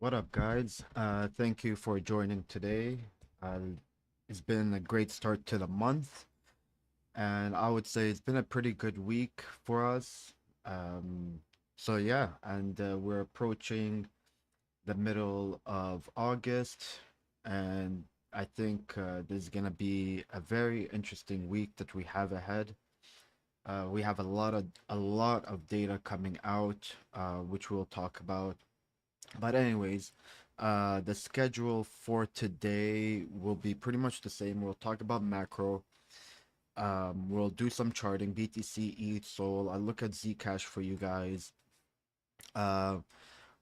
What up, guys? Thank you for joining today. It's been a great start to the month, and I would say it's been a pretty good week for us. Um, yeah, and we're approaching the middle of August, and I think this is gonna be a very interesting week that we have ahead. We have a lot of data coming out, which we'll talk about. But anyways, the schedule for today will be pretty much the same. We'll talk about macro. We'll do some charting, BTC, ETH, Sol. I'll look at Zcash for you guys. Uh,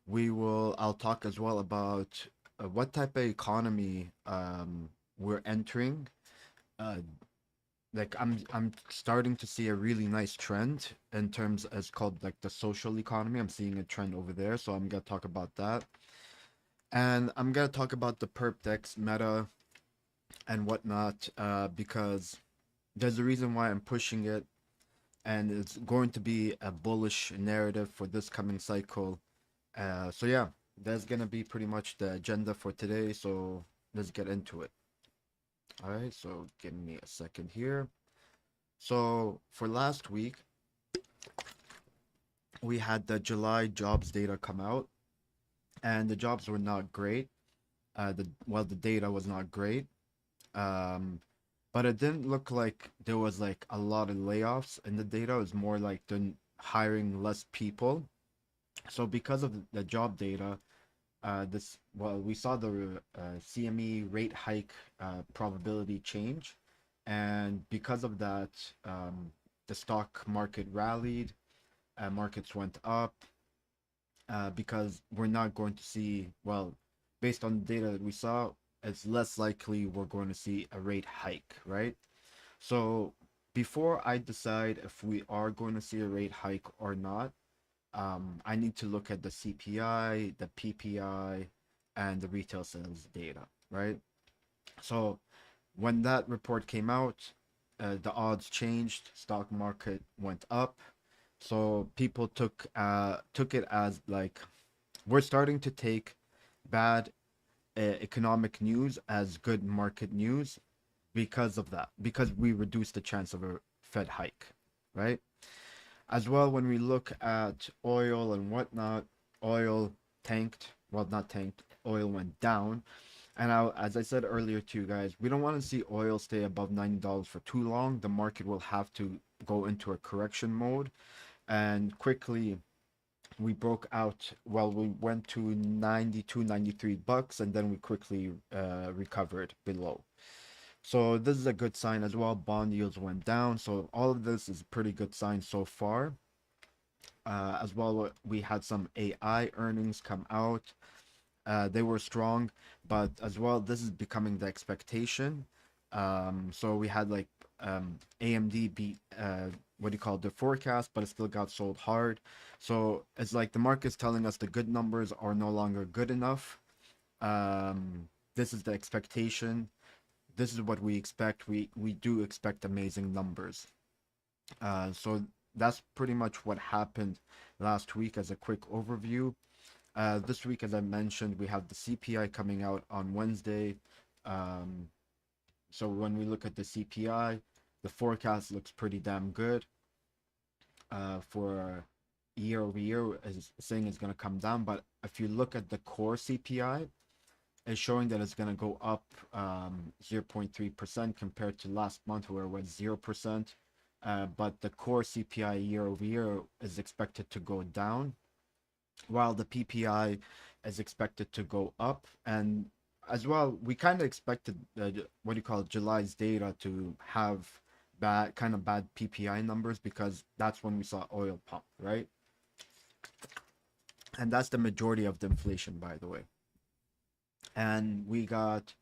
I'll talk as well about what type of economy we're entering. Uh, I'm starting to see a really nice trend in terms as called like the social economy. I'm seeing a trend over there, so I'm gonna talk about that. And I'm gonna talk about the perp dex meta and whatnot, because there's a reason why I'm pushing it, and it's going to be a bullish narrative for this coming cycle. Yeah, that's gonna be pretty much the agenda for today. So let's get into it. All right, so give me a second here. So for last week, we had the July jobs data come out, and the jobs were not great. The data was not great. Um, but it didn't look like there was like a lot of layoffs in the data. It was more like they're hiring less people. So because of the job data, we saw the CME rate hike probability change, and because of that, the stock market rallied, markets went up, because we're not going to see, based on the data that we saw, it's less likely we're going to see a rate hike, right? So before I decide if we are going to see a rate hike or not, I need to look at the CPI, the PPI, and the retail sales data, right? So when that report came out, the odds changed, stock market went up. So people took it as like we're starting to take bad economic news as good market news because of that, because we reduced the chance of a Fed hike, right? As well, when we look at oil and whatnot, oil tanked. Well, not tanked, oil went down. And as I said earlier to you guys, we don't want to see oil stay above $90 for too long. The market will have to go into a correction mode. And quickly, we broke out. Well, we went to 92, $93, and then we quickly recovered below. So this is a good sign as well. Bond yields went down. So all of this is a pretty good sign so far. As well, we had some AI earnings come out. They were strong, but as well, this is becoming the expectation. So we had like AMD beat what do you call it, the forecast, but it still got sold hard. So it's like the market's telling us the good numbers are no longer good enough. This is the expectation. This is what we expect. We do expect amazing numbers. So that's pretty much what happened last week as a quick overview. This week, as I mentioned, we have the CPI coming out on Wednesday. Um, so when we look at the CPI, the forecast looks pretty damn good. For year over year, is saying it's going to come down. But if you look at the core CPI, it's showing that it's going to go up 0.3% compared to last month where it was 0%. But the core CPI year over year is expected to go down, while the PPI is expected to go up. And as well, we kind of expected what do you call it, July's data to have bad PPI numbers, because that's when we saw oil pump, right? And that's the majority of the inflation, by the way. And we got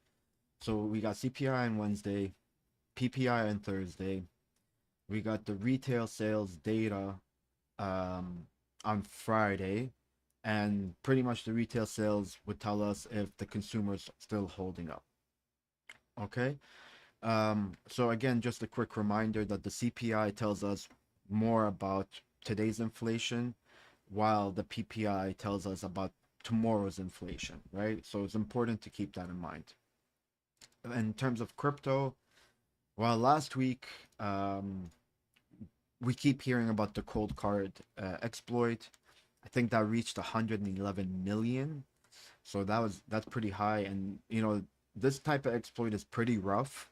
CPI on Wednesday, PPI on Thursday. We got the retail sales data on Friday, and pretty much the retail sales would tell us if the consumer's still holding up. Okay. So again, just a quick reminder that the CPI tells us more about today's inflation, while the PPI tells us about tomorrow's inflation, right? So it's important to keep that in mind. In terms of crypto, well, last week, um, we keep hearing about the cold card exploit. I think that reached 111 million. So that's pretty high. And this type of exploit is pretty rough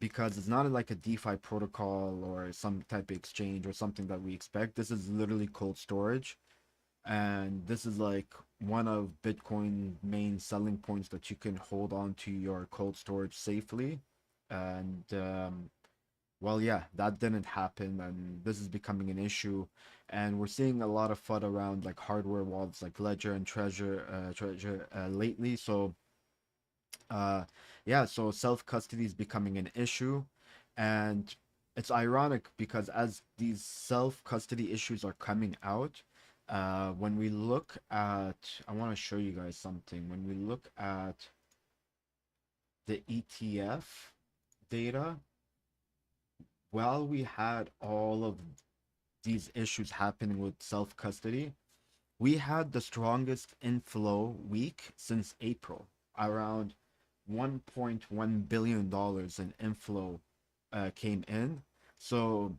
because it's not like a DeFi protocol or some type of exchange or something that we expect. This is literally cold storage. And this is like one of Bitcoin main selling points, that you can hold on to your cold storage safely. And well, yeah, that didn't happen, and this is becoming an issue. And we're seeing a lot of FUD around like hardware wallets like Ledger and Treasure lately. So uh, yeah, so self custody is becoming an issue, and it's ironic because as these self custody issues are coming out, when we look at, I want to show you guys something. When we look at the ETF data, while we had all of these issues happening with self custody, we had the strongest inflow week since April, around $1.1 billion in inflow came in. So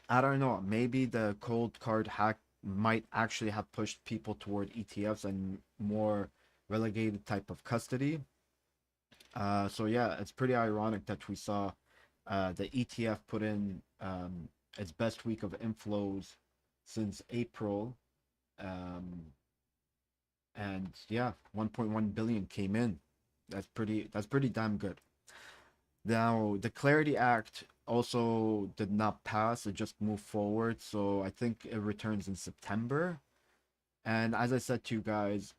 I don't know, maybe the cold card hack might actually have pushed people toward ETFs and more relegated type of custody. So yeah, it's pretty ironic that we saw the ETF put in its best week of inflows since April. Um, and yeah, 1.1 billion came in. That's pretty damn good. Now, the Clarity Act also did not pass, it just moved forward, so I think it returns in September. And as I said to you guys,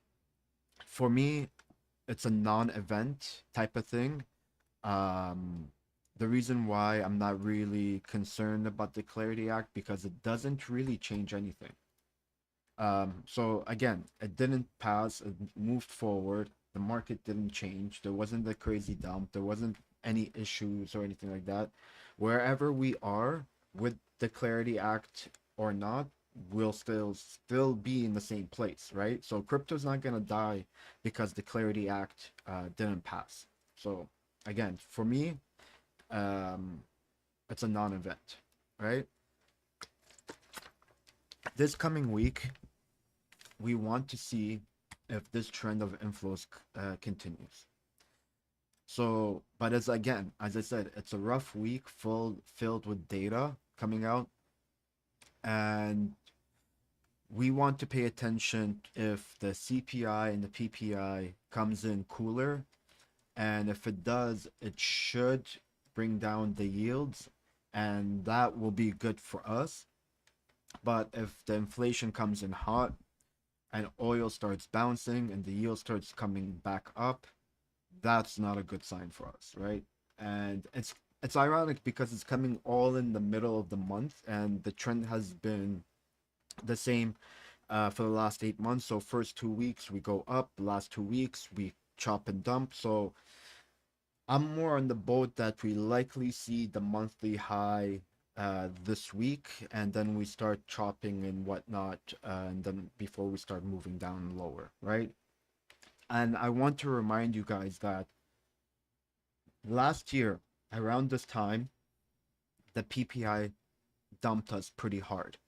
for me, it's a non-event type of thing. Um, the reason why I'm not really concerned about the Clarity Act, because it doesn't really change anything. So again, it didn't pass, it moved forward, the market didn't change, there wasn't a crazy dump, there wasn't any issues or anything like that. Wherever we are with the Clarity Act or not, we'll still be in the same place, right? So crypto's not gonna die because the Clarity Act didn't pass. So again, for me, um, it's a non-event, right? This coming week, we want to see if this trend of inflows continues. So, but as again, as I said, it's a rough week filled with data coming out, and we want to pay attention if the CPI and the PPI comes in cooler, and if it does, it should bring down the yields, and that will be good for us. But if the inflation comes in hot and oil starts bouncing and the yield starts coming back up, that's not a good sign for us, right? And it's ironic because it's coming all in the middle of the month, and the trend has been the same for the last 8 months. So first 2 weeks we go up, last 2 weeks we chop and dump. So I'm more on the boat that we likely see the monthly high this week, and then we start chopping and whatnot, and then before we start moving down lower, right? And I want to remind you guys that last year, around this time, the PPI dumped us pretty hard.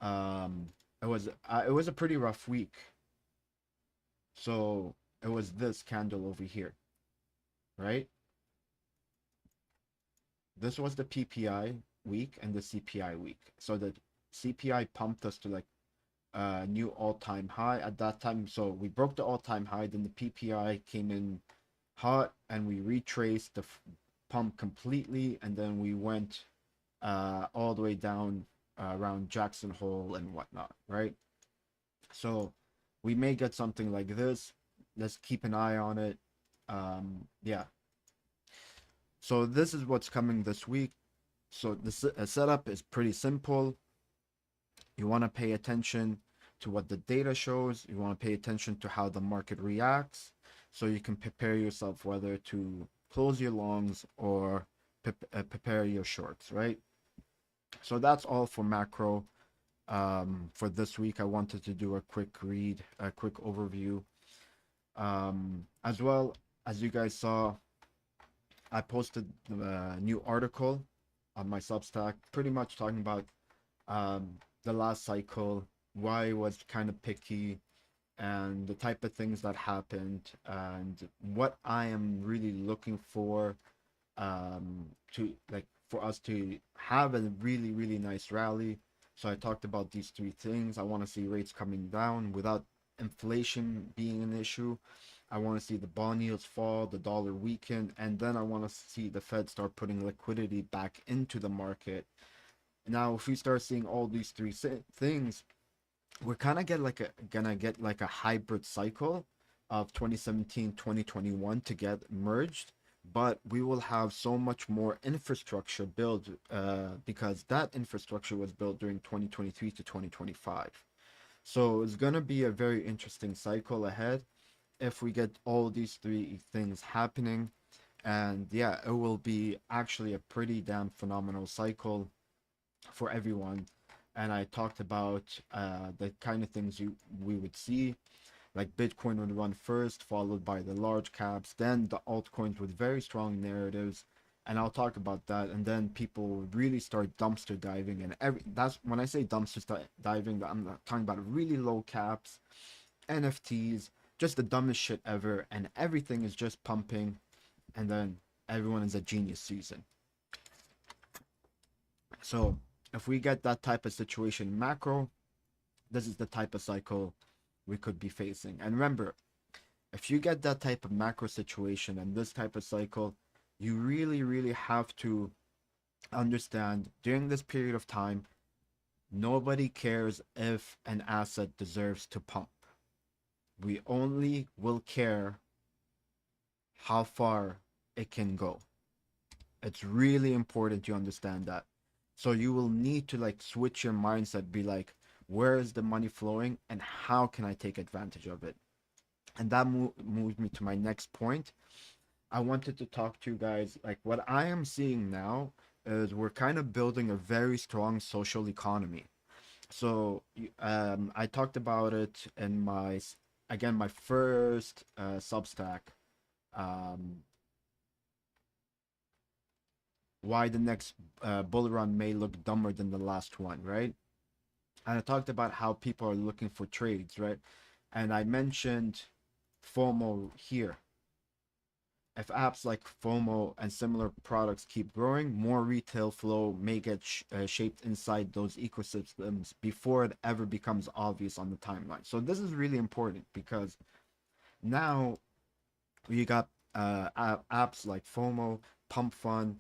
Um, it was a pretty rough week. So it was this candle over here, right? This was the PPI week and the CPI week. So the CPI pumped us to like a new all-time high at that time. So we broke the all-time high, then the PPI came in hot, and we retraced the pump completely, and then we went all the way down around Jackson Hole and whatnot, right? So we may get something like this. Let's keep an eye on it. Yeah. So this is what's coming this week. So the setup is pretty simple. You want to pay attention to what the data shows. You want to pay attention to how the market reacts, so you can prepare yourself whether to close your longs or prepare your shorts, right? So that's all for macro. For this week, I wanted to do a quick read, a quick overview. As well as you guys saw, I posted a new article on my Substack, pretty much talking about the last cycle, why I was kind of picky, and the type of things that happened, and what I am really looking for to like for us to have a really really nice rally. So I talked about these three things. I want to see rates coming down without inflation being an issue. I want to see the bond yields fall, the dollar weaken, and then I want to see the Fed start putting liquidity back into the market. Now, if we start seeing all these three things, we're kind of gonna get like a hybrid cycle of 2017 2021 to get merged, but we will have so much more infrastructure built because that infrastructure was built during 2023 to 2025. So it's gonna be a very interesting cycle ahead if we get all these three things happening. And yeah, it will be actually a pretty damn phenomenal cycle for everyone. And I talked about the kind of things we would see, like Bitcoin would run first, followed by the large caps, then the altcoins with very strong narratives. And I'll talk about that. And then people would really start dumpster diving. And that's when I say dumpster diving, I'm not talking about really low caps, NFTs, just the dumbest shit ever. And everything is just pumping. And then everyone is a genius season. So if we get that type of situation macro, this is the type of cycle we could be facing. And remember, if you get that type of macro situation and this type of cycle, you really, really have to understand during this period of time, nobody cares if an asset deserves to pump. We only will care how far it can go. It's really important you understand that. So you will need to like switch your mindset, be like, where is the money flowing and how can I take advantage of it? And that moves me to my next point. I wanted to talk to you guys like what I am seeing now is we're kind of building a very strong social economy. So I talked about it in again my first Substack. Um, why the next bull run may look dumber than the last one, right? And I talked about how people are looking for trades, right? And I mentioned FOMO here. If apps like FOMO and similar products keep growing, more retail flow may get shaped inside those ecosystems before it ever becomes obvious on the timeline. So this is really important because now you got apps like FOMO, Pump Fund,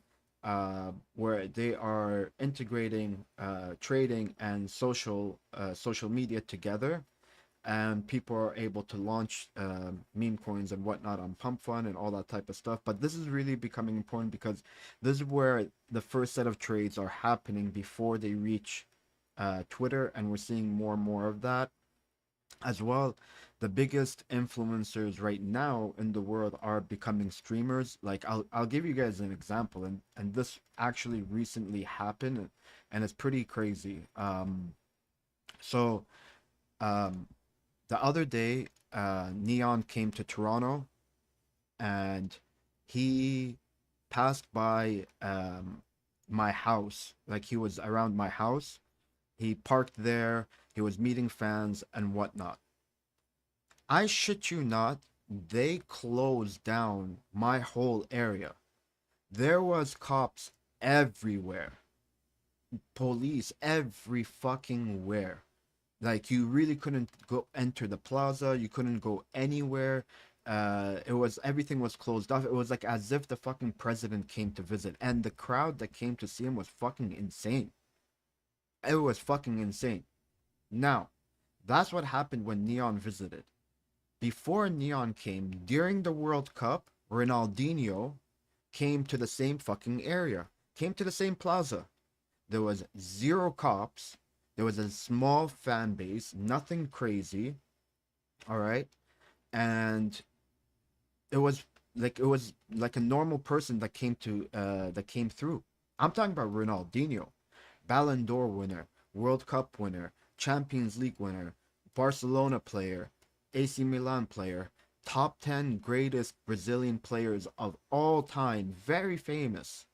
where they are integrating trading and social media together, and people are able to launch meme coins and whatnot on Pump Fund and all that type of stuff. But this is really becoming important because this is where the first set of trades are happening before they reach Twitter, and we're seeing more and more of that as well. The biggest influencers right now in the world are becoming streamers. Like I'll give you guys an example, and this actually recently happened, and it's pretty crazy. So um, the other day, Neon came to Toronto, and he passed by my house. Like he was around my house. He parked there. He was meeting fans and whatnot. I shit you not, they closed down my whole area. There was cops everywhere, police every fucking where. Like you really couldn't go enter the plaza, you couldn't go anywhere. It was everything was closed off. It was like as if the fucking president came to visit, and the crowd that came to see him was fucking insane. It was fucking insane. Now, that's what happened when Neon visited. Before Neon came, during the World Cup, Ronaldinho came to the same fucking area, came to the same plaza. There was zero cops. There was a small fan base, nothing crazy. All right. And it was like a normal person that came through. I'm talking about Ronaldinho, Ballon d'Or winner, World Cup winner, Champions League winner, Barcelona player, AC Milan player, top 10 greatest Brazilian players of all time, very famous,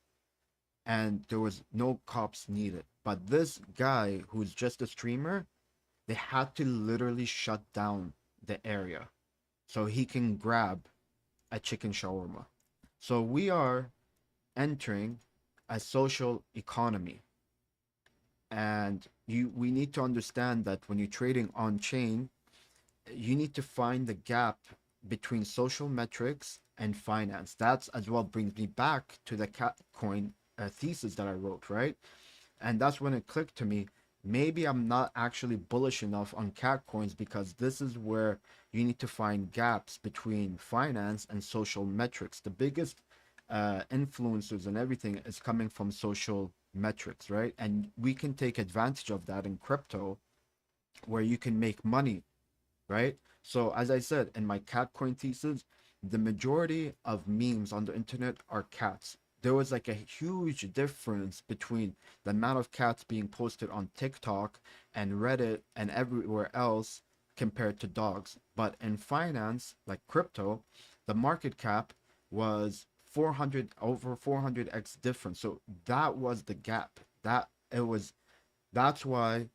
and there was no cops needed. But this guy who's just a streamer, they had to literally shut down the area so he can grab a chicken shawarma. So we are entering a social economy, and we need to understand that when you're trading on chain, you need to find the gap between social metrics and finance. That's as well brings me back to the cat coin thesis that I wrote, right? And that's when it clicked to me. Maybe I'm not actually bullish enough on cat coins because this is where you need to find gaps between finance and social metrics. The biggest influencers and everything is coming from social metrics, right? And we can take advantage of that in crypto where you can make money, right? So as I said in my cat coin thesis, the majority of memes on the internet are cats. There was like a huge difference between the amount of cats being posted on TikTok and Reddit and everywhere else compared to dogs. But in finance, like crypto, the market cap was 400 over 400x difference. So that was the gap. That's why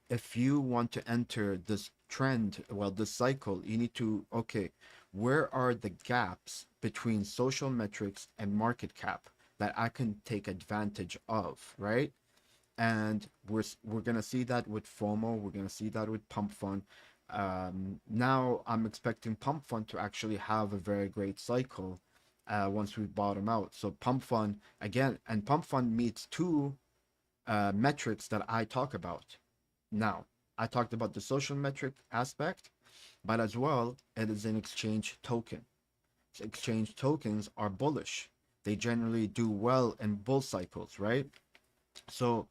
if you want to enter this trend, well, this cycle, you need to, okay, where are the gaps between social metrics and market cap that I can take advantage of, right? And we're gonna see that with FOMO. We're gonna see that with Pump Fund. Now I'm expecting Pump Fund to actually have a very great cycle once we bottom out. So Pump Fund again, and Pump Fund meets two metrics that I talk about. Now, I talked about the social metric aspect, but as well, it is an exchange token. So exchange tokens are bullish. They generally do well in bull cycles, right? So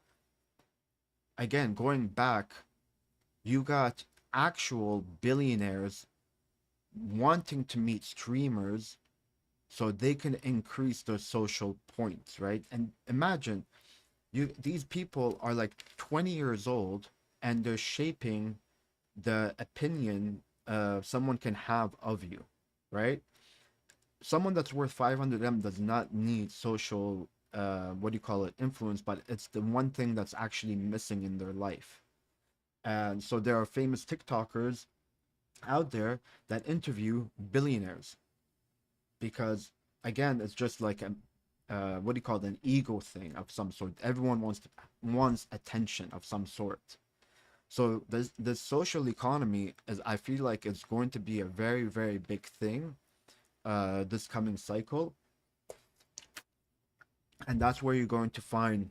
again, going back, you got actual billionaires wanting to meet streamers so they can increase their social points, right? And imagine these people are like 20 years old and they're shaping the opinion someone can have of you, right? Someone that's worth 500M does not need social, what do you call it, influence, but it's the one thing that's actually missing in their life. And so there are famous TikTokers out there that interview billionaires because, again, it's just like a, what do you call it, an ego thing of some sort. Everyone wants attention of some sort. So this social economy is, I feel like it's going to be a very, very big thing this coming cycle, and that's where you're going to find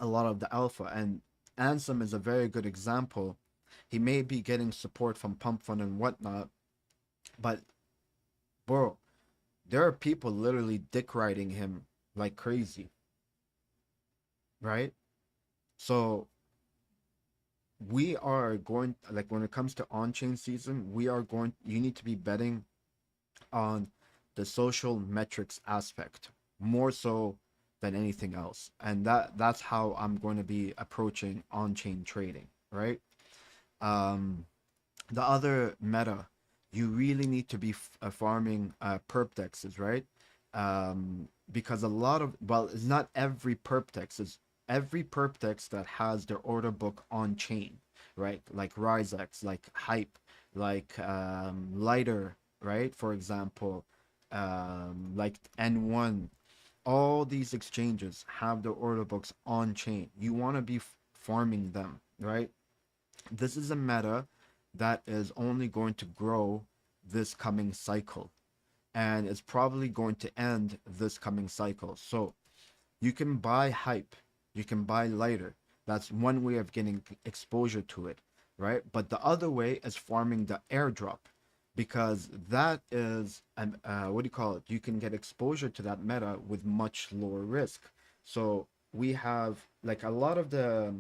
a lot of the alpha. And Ansem is a very good example. He may be getting support from Pump Fund and whatnot, but bro, there are people literally dick riding him like crazy, right? So we are going, like, when it comes to on-chain season, you need to be betting on the social metrics aspect more so than anything else, and that's how I'm going to be approaching on-chain trading, right? um the other meta, you really need to be farming perp dexes, right? Because a lot of, well, it's not every perp dex, is every perp dex that has their order book on chain, right? Like RiseX, like Hype, like Lighter, right? For example, like N1, all these exchanges have their order books on chain. You want to be farming them, right? This is a meta that is only going to grow this coming cycle, and it's probably going to end this coming cycle. So you can buy Hype, you can buy Lighter. That's one way of getting exposure to it, right? But the other way is farming the airdrop, because that is what do you call it? You can get exposure to that meta with much lower risk. So we have like a lot of the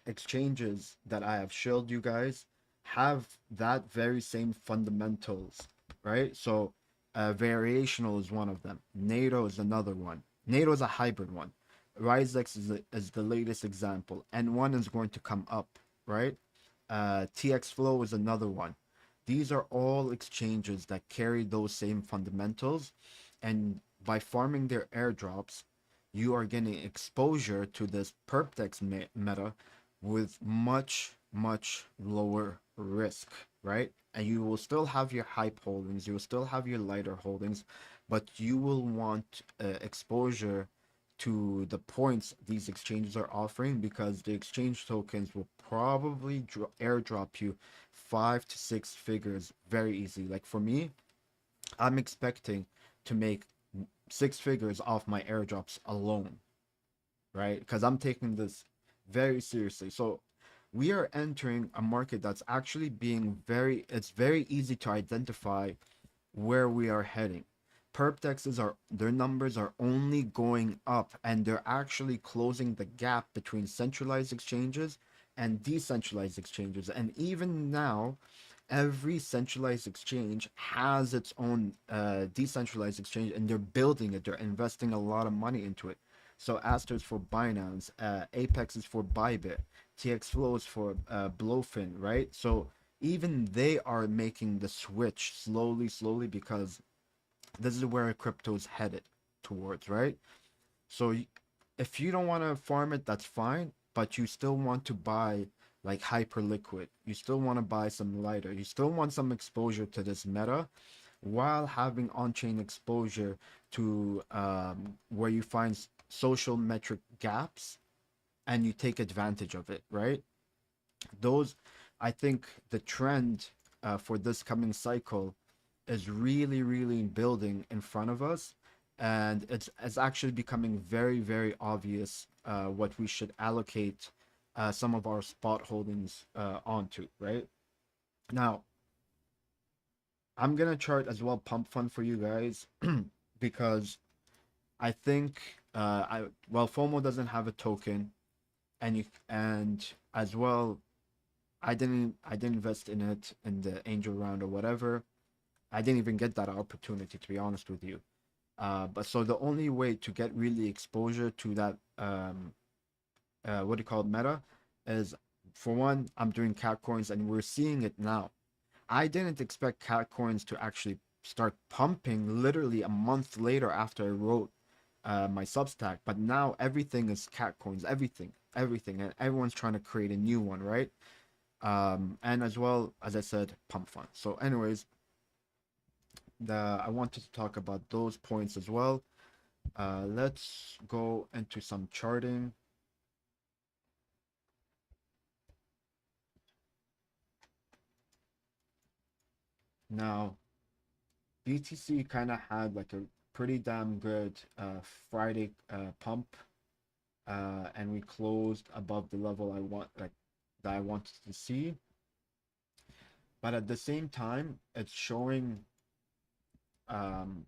exchanges that I have showed you guys have that very same fundamentals, right? So variational is one of them. Nado is another one. Nado is a hybrid one. RiseX is the latest example, and one is going to come up. right? TX Flow is another one. These are all exchanges that carry those same fundamentals, and by farming their airdrops, you are getting exposure to this perpdex meta with much lower risk, right? And you will still have your hype holdings, you will still have your lighter holdings, but you will want exposure to the points these exchanges are offering, because the exchange tokens will probably airdrop you 5 to 6 figures very easily. Like for me, I'm expecting to make 6 figures off my airdrops alone, right? Because I'm taking this very seriously. So we are entering a market that's actually being it's very easy to identify where we are heading. Perp dexes are, their numbers are only going up, and they're actually closing the gap between centralized exchanges and decentralized exchanges. And even now, every centralized exchange has its own decentralized exchange, and they're building it. They're investing a lot of money into it. So Aster is for Binance, Apex is for Bybit, TX Flow is for BloFin, right? So even they are making the switch slowly, because this is where crypto is headed towards, right? So if you don't want to farm it, that's fine, but you still want to buy like hyper liquid. You still want to buy some lighter. You still want some exposure to this meta while having on-chain exposure to where you find social metric gaps and you take advantage of it, right? Those, I think the trend for this coming cycle is really building in front of us, and it's actually becoming very obvious what we should allocate some of our spot holdings onto, right? Now, I'm gonna chart as well pump fund for you guys because I think FOMO doesn't have a token, and as well I didn't invest in it in the angel round or whatever. I didn't even get that opportunity, to be honest with you. But so the only way to get really exposure to that what do you call it, meta, is, for one, I'm doing cat coins, and we're seeing it now. I didn't expect cat coins to actually start pumping literally a month later after I wrote my Substack, but now everything is cat coins, everything, and everyone's trying to create a new one, right? And as well, as I said, pump fund. So anyways, I wanted to talk about those points as well. Let's go into some charting. Now, BTC kind of had like a pretty damn good Friday pump, and we closed above the level that I wanted to see. But at the same time, it's showing um,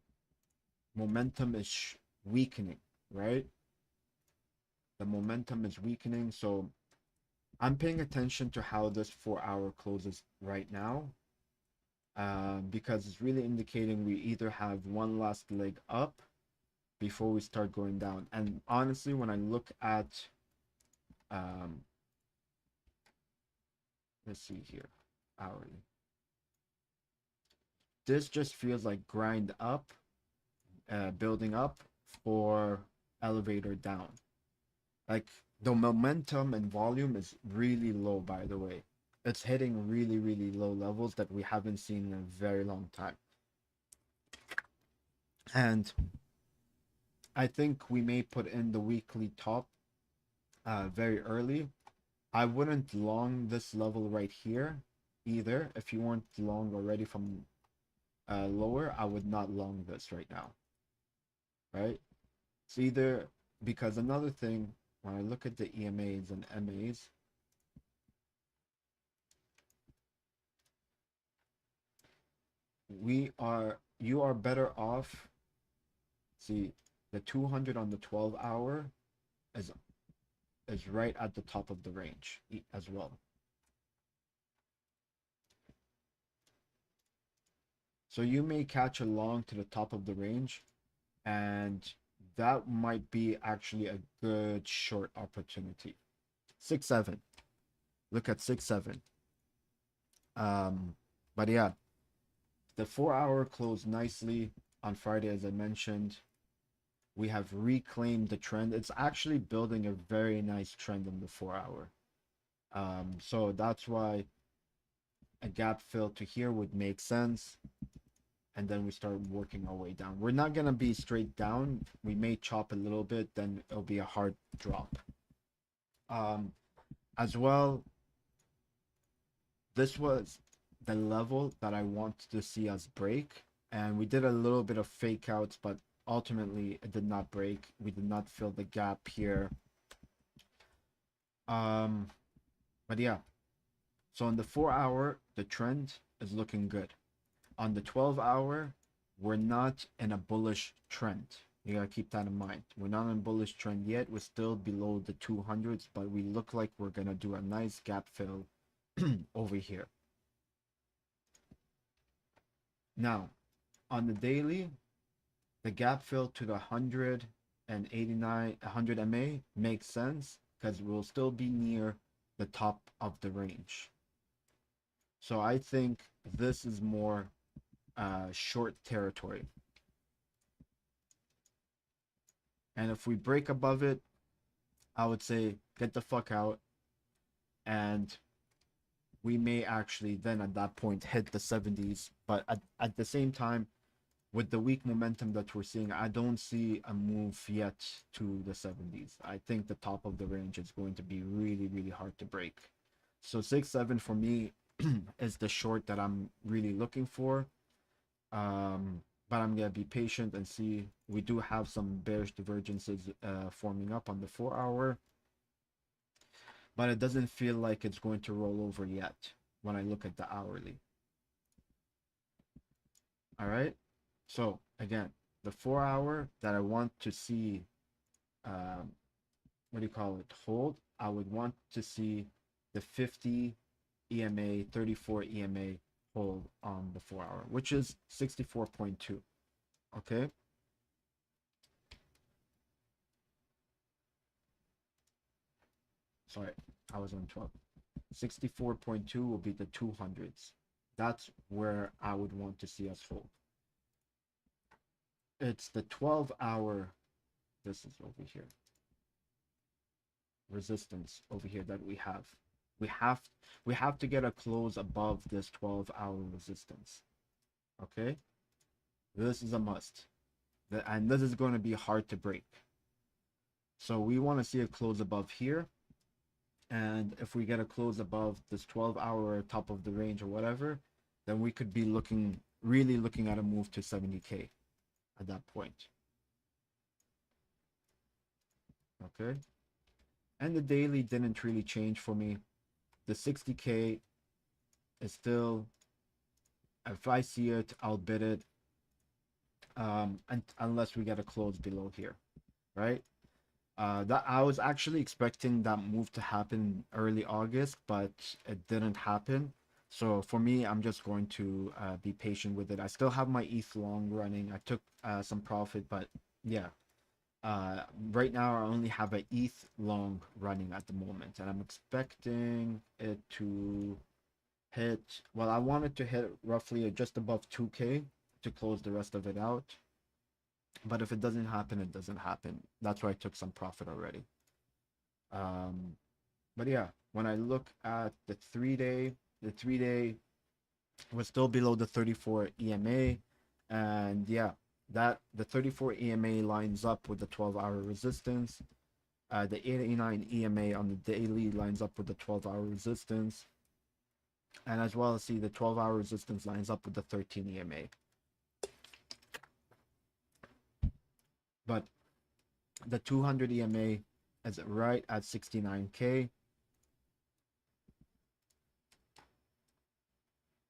momentum is weakening, right? The momentum is weakening, so I'm paying attention to how this 4 hour closes right now, because it's really indicating we either have one last leg up before we start going down. And honestly, when I look at, um, let's see here, hourly, this just feels like grind up, building up for elevator down. Like the momentum and volume is really low, by the way. It's hitting really low levels that we haven't seen in a very long time. And I think we may put in the weekly top very early. I wouldn't long this level right here either. If you weren't long already from lower, I would not long this right now, right? It's either, because another thing, when I look at the EMAs and MAs, you are better off. See, the 200 on the 12 hour is right at the top of the range as well. So you may catch a long to the top of the range, and that might be actually a good short opportunity. 6-7. look at 6-7. Um, but yeah, the 4 hour closed nicely on Friday, as I mentioned. We have reclaimed the trend. It's actually building a very nice trend in the 4 hour. So that's why a gap fill to here would make sense. And then we start working our way down. We're not gonna be straight down. We may chop a little bit, then it'll be a hard drop. Um, as well, this was the level that I wanted to see us break, and we did a little bit of fake outs, but ultimately it did not break. We did not fill the gap here. Um, but yeah, so on the 4 hour, the trend is looking good. On the 12 hour, we're not in a bullish trend. You gotta keep that in mind. We're not in a bullish trend yet. We're still below the 200s, but we look like we're gonna do a nice gap fill over here. Now, on the daily, the gap fill to the 189, 100 MA makes sense because we'll still be near the top of the range. So I think this is more short territory. And if we break above it, I would say get the fuck out. And we may actually then at that point hit the 70s. But at the same time, with the weak momentum that we're seeing, I don't see a move yet to the 70s. I think the top of the range is going to be really, really hard to break. So 6-7 for me is the short that I'm really looking for. But I'm gonna be patient and see. We do have some bearish divergences forming up on the 4 hour, but it doesn't feel like it's going to roll over yet when I look at the hourly. All right. So again, the 4 hour that I want to see, um, what do you call it, hold, I would want to see the 50 EMA, 34 EMA hold on the 4 hour, which is 64.2. Okay. Sorry, I was on 12. 64.2 will be the 200s. That's where I would want to see us hold. It's the 12-hour, this is over here, resistance over here that we have. We have we have to get a close above this 12-hour resistance. Okay? This is a must. And this is going to be hard to break. So we want to see a close above here. And if we get a close above this 12-hour top of the range or whatever, then we could be really looking at a move to 70K at that point. Okay? And the daily didn't really change for me. The 60K is still, if I see it, I'll bid it. And unless we get a close below here, right? That I was actually expecting that move to happen early August, but it didn't happen. So for me, I'm just going to be patient with it. I still have my ETH long running. I took some profit, but yeah, right now I only have an ETH long running at the moment, and I'm expecting it to hit. Well, I wanted to hit roughly just above 2K to close the rest of it out. But if it doesn't happen, it doesn't happen. That's why I took some profit already. Um, but yeah, when I look at the 3 day was still below the 34 EMA. And yeah, that the 34 EMA lines up with the 12-hour resistance. The 89 EMA on the daily lines up with the 12-hour resistance. And as well as see the 12-hour resistance lines up with the 13 EMA. But the 200 EMA is right at 69K,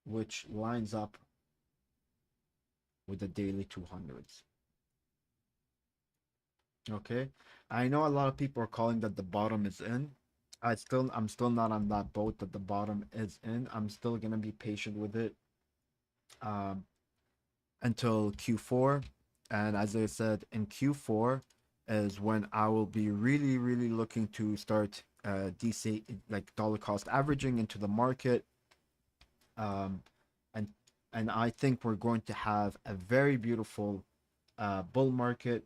which lines up with the daily 200s. Okay, I know a lot of people are calling that the bottom is in. I'm still not on that boat that the bottom is in. I'm still gonna be patient with it um, until Q4. And as I said, in Q4 is when I will be really, really looking to start DC like dollar cost averaging into the market, um, and I think we're going to have a very beautiful bull market.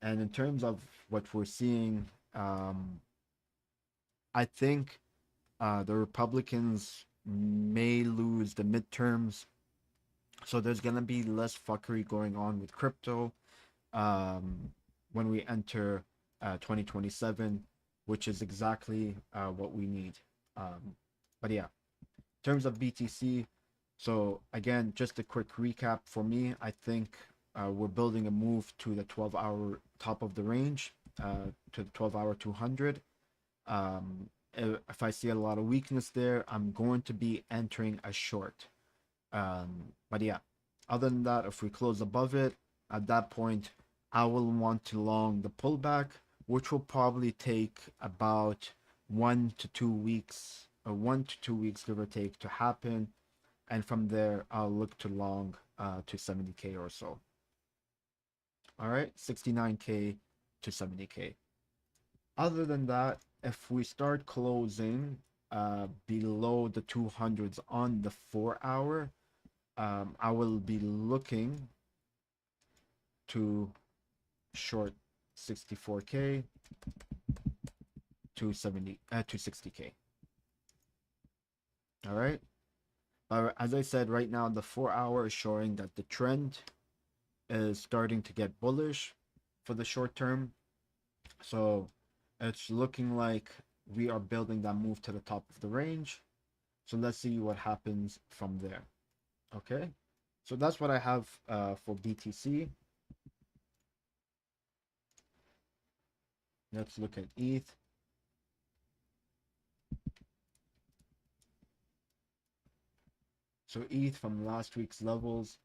And in terms of what we're seeing, I think the Republicans may lose the midterms, so there's gonna be less fuckery going on with crypto um, when we enter 2027, which is exactly what we need. Um, but yeah, in terms of BTC, so again, just a quick recap for me. I think we're building a move to the 12-hour top of the range, to the 12-hour 200. If I see a lot of weakness there, I'm going to be entering a short. But yeah, other than that, if we close above it, at that point, I will want to long the pullback, which will probably take about 1 to 2 weeks, or 1 to 2 weeks, give or take, to happen. And from there, I'll look to long to 70K or so. All right, 69K to 70K. Other than that, if we start closing below the 200s on the 4 hour, I will be looking to short 64K to 60K. All right. But as I said, right now the 4 hour is showing that the trend is starting to get bullish for the short term. So it's looking like we are building that move to the top of the range. So let's see what happens from there. Okay. So that's what I have for BTC. Let's look at ETH. So ETH from last week's levels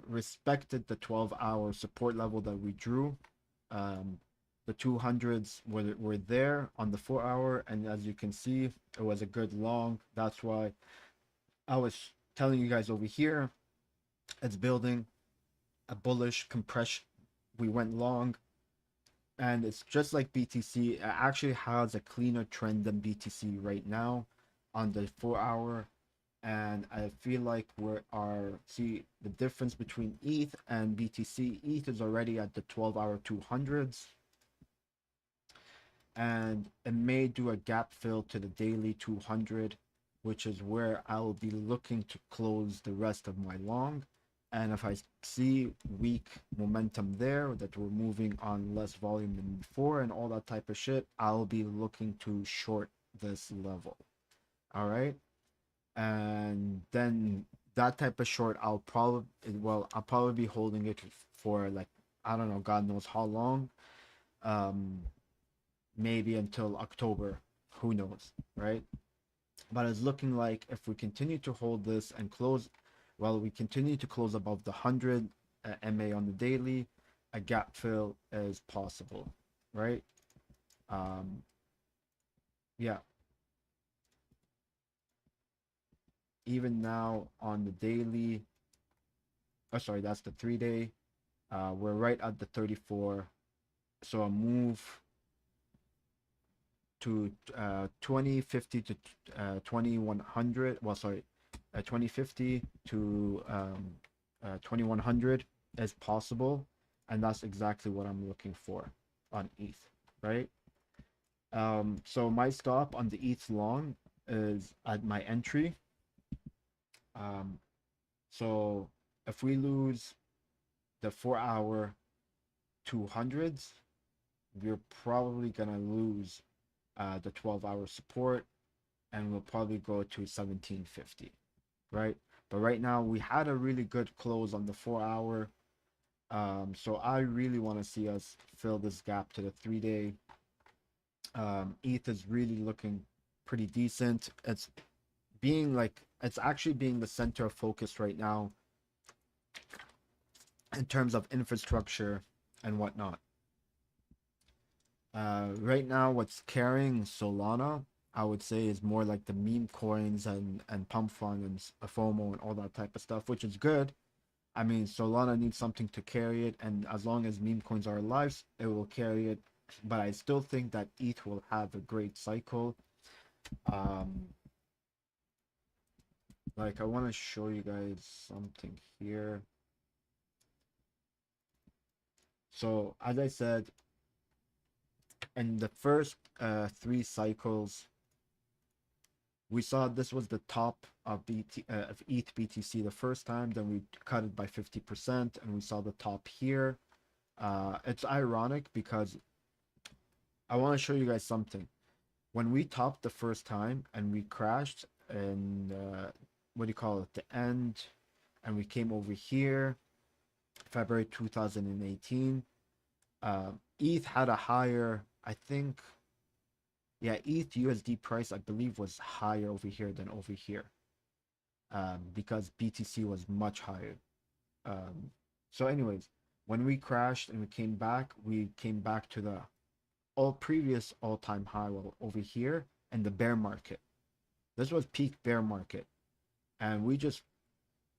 respected the 12-hour support level that we drew. The 200s were there on the 4 hour, and as you can see, it was a good long. That's why I was telling you guys over here, it's building a bullish compression. We went long, and it's just like BTC. It actually has a cleaner trend than BTC right now on the 4 hour. And I feel like see the difference between ETH and BTC. ETH is already at the 12-hour 200s, and it may do a gap fill to the daily 200, which is where I'll be looking to close the rest of my long. And if I see weak momentum there, that we're moving on less volume than before and all that type of shit, I'll be looking to short this level. All right. And then that type of short, I'll probably be holding it for, like, I don't know, God knows how long. Maybe until October, who knows, right? But it's looking like if we continue to hold this and we continue to close above the 100 MA on the daily, a gap fill is possible, right? Um, yeah, even now on the daily, oh, sorry, that's the 3 day. We're right at the 34. So a move to 2050 to 2100. Well, sorry, 2050 to 2100 is possible, and that's exactly what I'm looking for on ETH, right? So my stop on the ETH long is at my entry. Um, so if we lose the 4 hour 200s, we're probably gonna lose the 12-hour support, and we'll probably go to 1750, right? But right now we had a really good close on the 4 hour. So I really want to see us fill this gap to the 3 day. ETH is really looking pretty decent. It's actually being the center of focus right now in terms of infrastructure and whatnot. Right now, what's carrying Solana, I would say, is more like the meme coins and pump fund and FOMO and all that type of stuff, which is good. I mean, Solana needs something to carry it, and as long as meme coins are alive, it will carry it. but I still think that ETH will have a great cycle. Um, like I want to show you guys something here. So as I said, in the first three cycles, we saw this was the top of of ETH BTC the first time. Then we cut it by 50%, and we saw the top here. It's ironic because I want to show you guys something. When we topped the first time and we crashed, and what do you call it, the end, and we came over here, February 2018. ETH had a higher, I think, yeah, ETH USD price, I believe, was higher over here than over here, because BTC was much higher. Um, so, anyways, when we crashed and we came back to the previous all-time high, well, over here in the bear market. This was peak bear market, and we just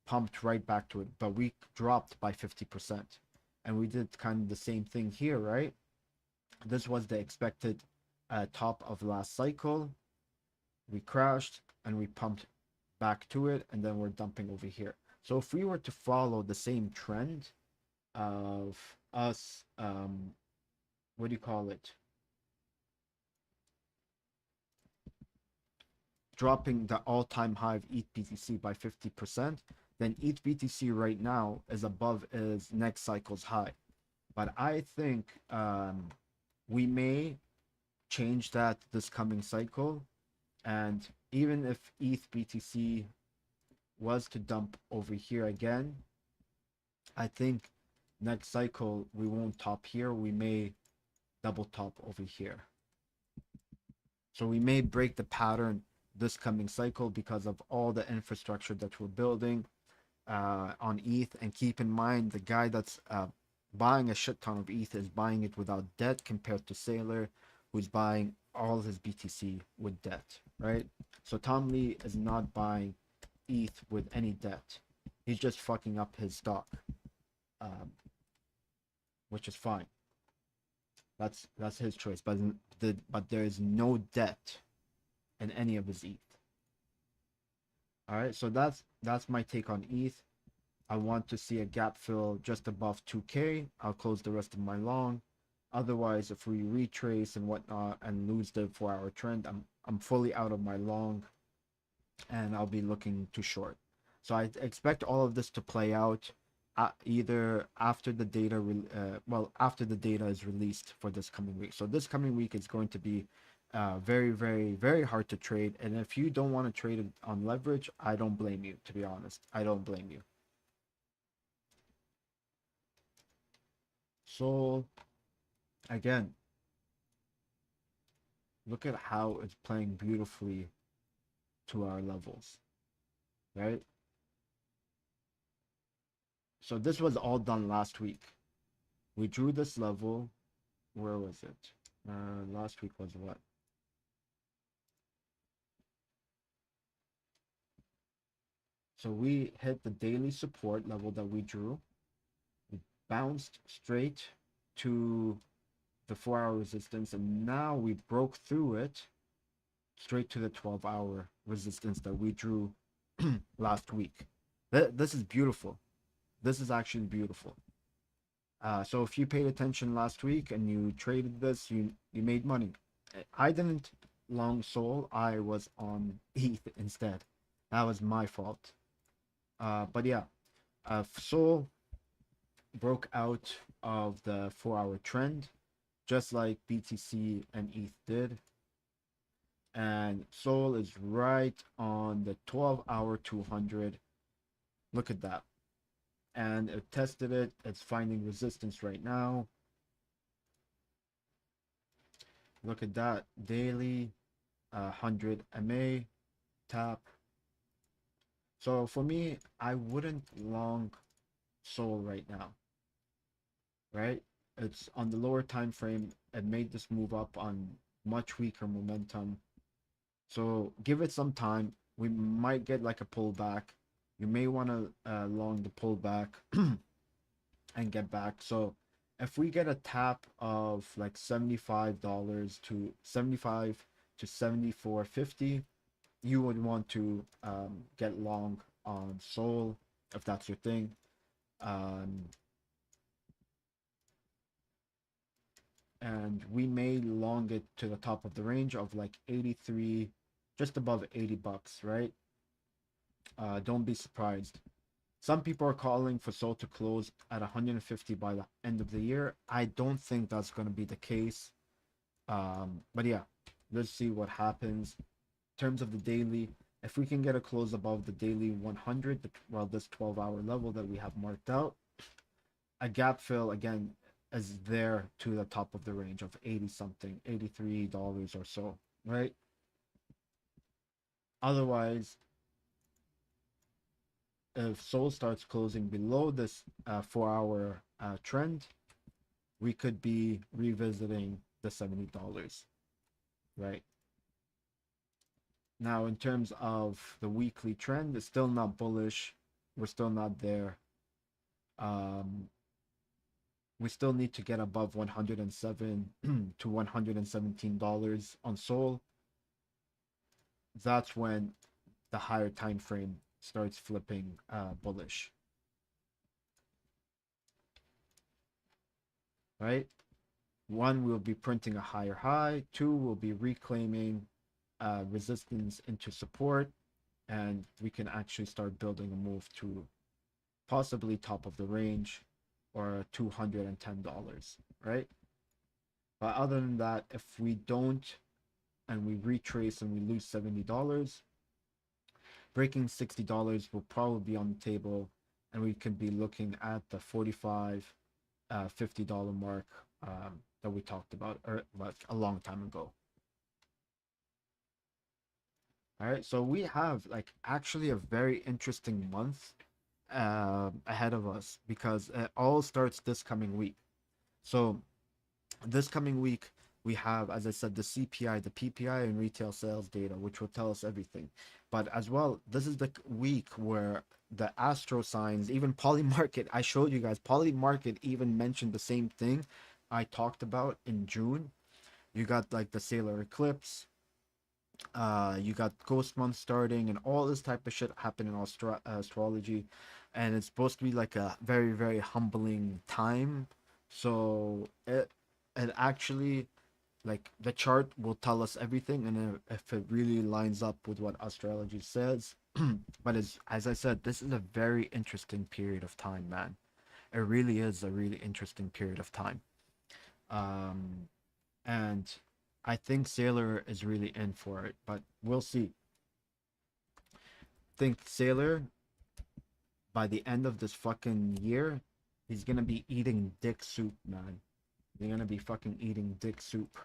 pumped right back to it, but we dropped by 50%. And we did kind of the same thing here, right? This was the expected top of last cycle. We crashed and we pumped back to it, and then we're dumping over here. So if we were to follow the same trend of us, what do you call it? Dropping the all-time high of ETH BTC by 50%, then ETH BTC right now is above its next cycle's high. But I think we may change that this coming cycle. And even if ETH BTC was to dump over here again, I think next cycle we won't top here. We may double top over here. So we may break the pattern this coming cycle because of all the infrastructure that we're building on ETH. And keep in mind, the guy that's buying a shit ton of ETH is buying it without debt, compared to Sailor, who's buying all his BTC with debt, right? So Tom Lee is not buying ETH with any debt. He's just fucking up his stock, which is fine. That's his choice. But there is no debt in any of his ETH. All right, so that's my take on ETH. I want to see a gap fill just above 2K. I'll close the rest of my long. Otherwise, if we retrace and whatnot and lose the 4-hour trend, I'm fully out of my long, and I'll be looking to short. So I expect all of this to play out either after the data, after the data is released for this coming week. So this coming week is going to be very, very, very hard to trade. And if you don't want to trade it on leverage, I don't blame you, to be honest. I don't blame you. So again, look at how it's playing beautifully to our levels, right? So this was all done last week. We drew this level. Where was it? Last week was what? So we hit the daily support level that we drew. We bounced straight to the 4-hour resistance, and now we broke through it straight to the 12-hour resistance that we drew last week. This is beautiful. This is actually beautiful. So if you paid attention last week and you traded this, you made money. I didn't long Sol. I was on ETH instead. That was my fault. But yeah, Sol broke out of the 4-hour trend, just like BTC and ETH did. And Sol is right on the 12-hour 200. Look at that. And it tested it. It's finding resistance right now. Look at that. Daily, 100 MA, tap. So for me, I wouldn't long Sol right now, right? It's on the lower time frame. It made this move up on much weaker momentum. So give it some time. We might get like a pullback. You may want to long the pullback and get back. So if we get a tap of like $75 to 75 to 74.50, you would want to get long on Sol if that's your thing. Um, and we may long it to the top of the range of like 83, just above $80, right? Don't be surprised. Some people are calling for Sol to close at 150 by the end of the year. I don't think that's going to be the case. But yeah, let's see what happens. In terms of the daily, if we can get a close above the daily 100, well, this 12-hour level that we have marked out, a gap fill again is there to the top of the range of 80 something, $83 or so, right? Otherwise, if Sol starts closing below this 4-hour trend, we could be revisiting the $70, right? Now, in terms of the weekly trend, it's still not bullish. We're still not there. Um, we still need to get above 107 to $117 on Sol. That's when the higher time frame starts flipping bullish, right? One, we'll be printing a higher high. Two, we'll be reclaiming resistance into support, and we can actually start building a move to possibly top of the range or $210, right? But other than that, if we don't and we retrace and we lose $70, breaking $60 will probably be on the table, and we could be looking at the 45 $50 mark that we talked about or like a long time ago. All right, so we have like actually a very interesting month ahead of us because it all starts this coming week. So this coming week, we have, as I said, the CPI, the PPI, and retail sales data, which will tell us everything. But as well, this is the week where the astro signs, even Polymarket, I showed you guys, Polymarket even mentioned the same thing I talked about in June. You got like the Sailor Eclipse, you got Ghost Month starting, and all this type of shit happening in astrology. And it's supposed to be like a very, very humbling time. So it actually, like, the chart will tell us everything, and if it really lines up with what astrology says. But as I said, this is a very interesting period of time, man. It really is a really interesting period of time. um and I think Sailor is really in for it, but we'll see. Think Sailor, by the end of this fucking year, he's gonna be eating dick soup, man. You're gonna be fucking eating dick soup.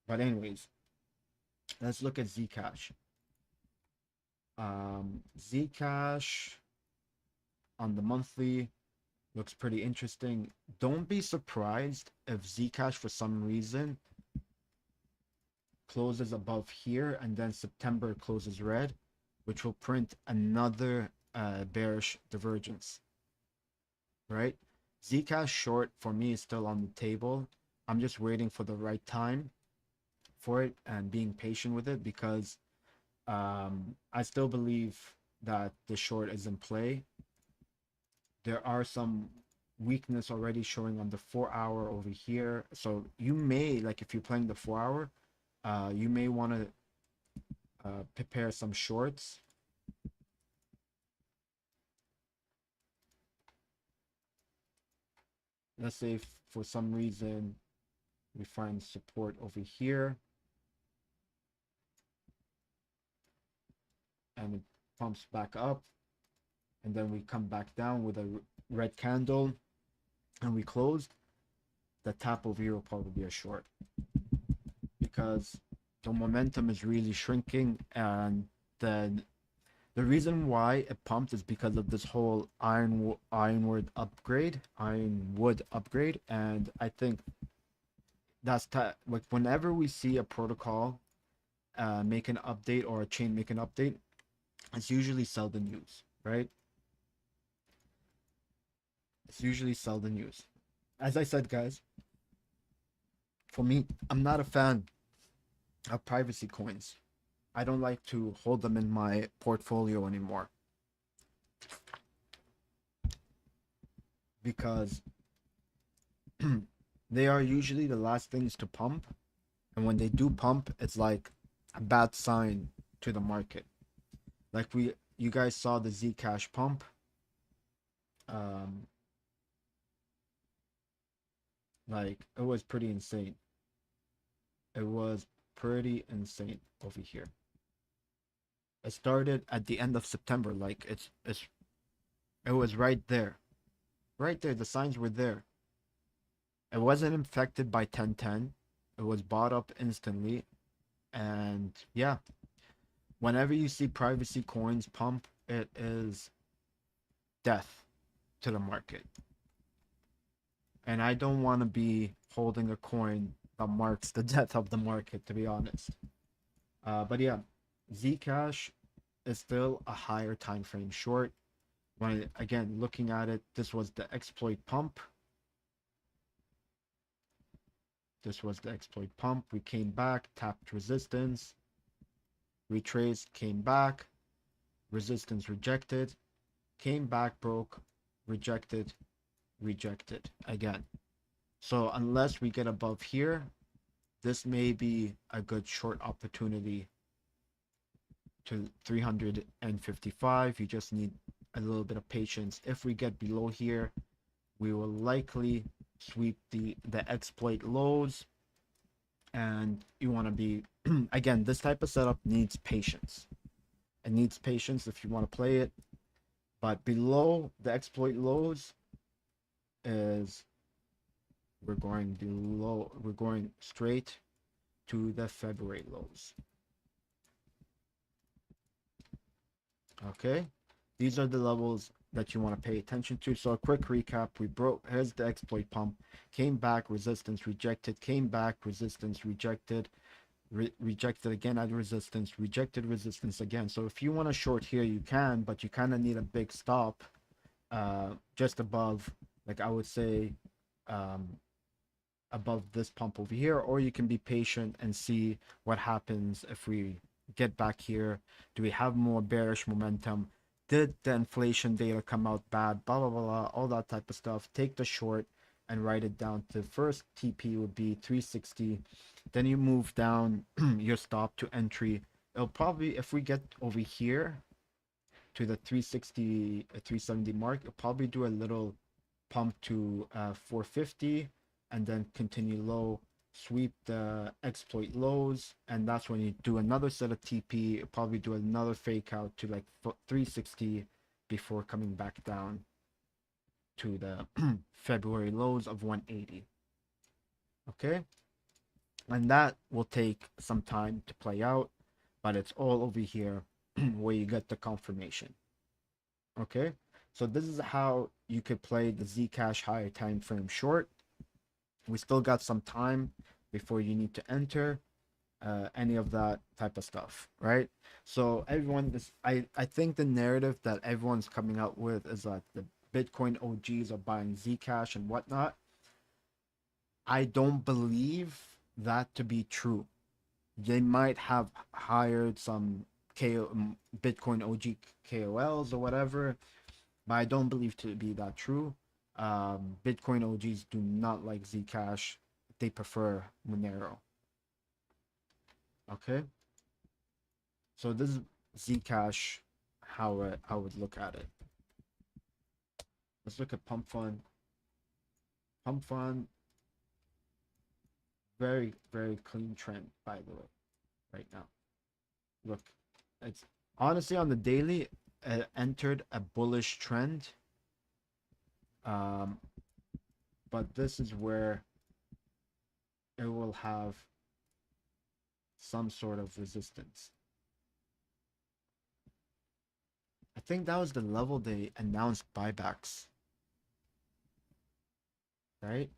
But anyways, let's look at Zcash. Zcash on the monthly looks pretty interesting. Don't be surprised if Zcash for some reason closes above here and then September closes red, which will print another bearish divergence, right? Zcash short for me is still on the table. I'm just waiting for the right time for it and being patient with it because I still believe that the short is in play. There are some weakness already showing on the 4-hour over here. So you may, like, if you're playing the 4-hour, you may want to prepare some shorts. Let's say if for some reason we find support over here and it pumps back up, and then we come back down with a red candle and we closed, the tap over here will probably be a short because the momentum is really shrinking, and the reason why it pumped is because of this whole ironwood upgrade, and I think that's like whenever we see a protocol make an update or a chain make an update, it's usually sell the news, right? It's usually sell the news. as I said, guys, for me, I'm not a fan of privacy coins. I don't like to hold them in my portfolio anymore because they are usually the last things to pump. And when they do pump, it's like a bad sign to the market. Like you guys saw the Zcash pump. Um, like it was pretty insane. It was pretty insane over here. It started at the end of September. Like it was right there, right there. The signs were there. It wasn't infected by 1010. It was bought up instantly. And yeah, whenever you see privacy coins pump, it is death to the market. And I don't want to be holding a coin that marks the death of the market, to be honest. But yeah, Zcash is still a higher time frame short. When again looking at it, this was the exploit pump. This was the exploit pump. We came back, tapped resistance, retraced, came back, resistance rejected, came back, broke, rejected, rejected again. So unless we get above here, this may be a good short opportunity to 355. You just need a little bit of patience. If we get below here, we will likely sweep the exploit lows. And you want to be again, this type of setup needs patience. It needs patience if you want to play it. But below the exploit lows is we're going straight to the February lows. Okay, these are the levels that you want to pay attention to. So a quick recap: we broke, here's the exploit pump, came back, resistance rejected, came back, resistance rejected, rejected again at resistance, rejected resistance again. So if you want to short here, you can, but you kind of need a big stop just above, like I would say, um, above this pump over here, or you can be patient and see what happens if we get back here. Do we have more bearish momentum? Did the inflation data come out bad? Blah blah blah, blah, all that type of stuff. Take the short and write it down. To first TP would be 360. Then you move down your stop to entry. It'll probably, if we get over here to the 360 370 mark, it'll probably do a little pump to 450 and then continue low, sweep the exploit lows, and that's when you do another set of TP, probably do another fake out to like 360 before coming back down to the February lows of 180. Okay, and that will take some time to play out, but it's all over here where you get the confirmation. Okay, so this is how you could play the Zcash higher time frame short. We still got some time before you need to enter any of that type of stuff, right? So everyone is, I think the narrative that everyone's coming out with is that the Bitcoin OGs are buying Zcash and whatnot. I don't believe that to be true. They might have hired some Bitcoin OG KOLs or whatever, but I don't believe to be that true. Bitcoin OGs do not like Zcash. They prefer Monero. Okay, so this is Zcash, how I would look at it. Let's look at Pump Fund. Pump Fund, very, very clean trend, by the way, right now. Look, it's honestly on the daily, entered a bullish trend. But this is where it will have some sort of resistance. I think that was the level they announced buybacks, right?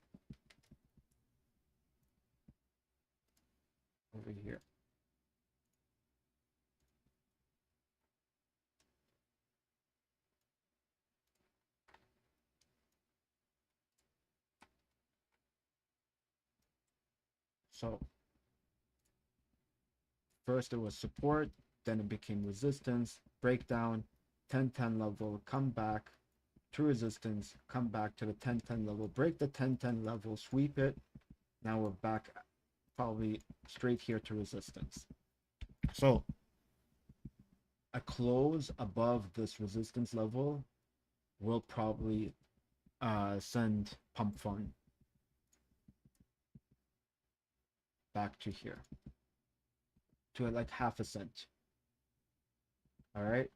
Over here. So first it was support, then it became resistance, breakdown, 10-10 level, come back to resistance, come back to the 10-10 level, break the 10-10 level, sweep it. Now we're back probably straight here to resistance. So a close above this resistance level will probably send pump fund back to here to like half a cent. All right.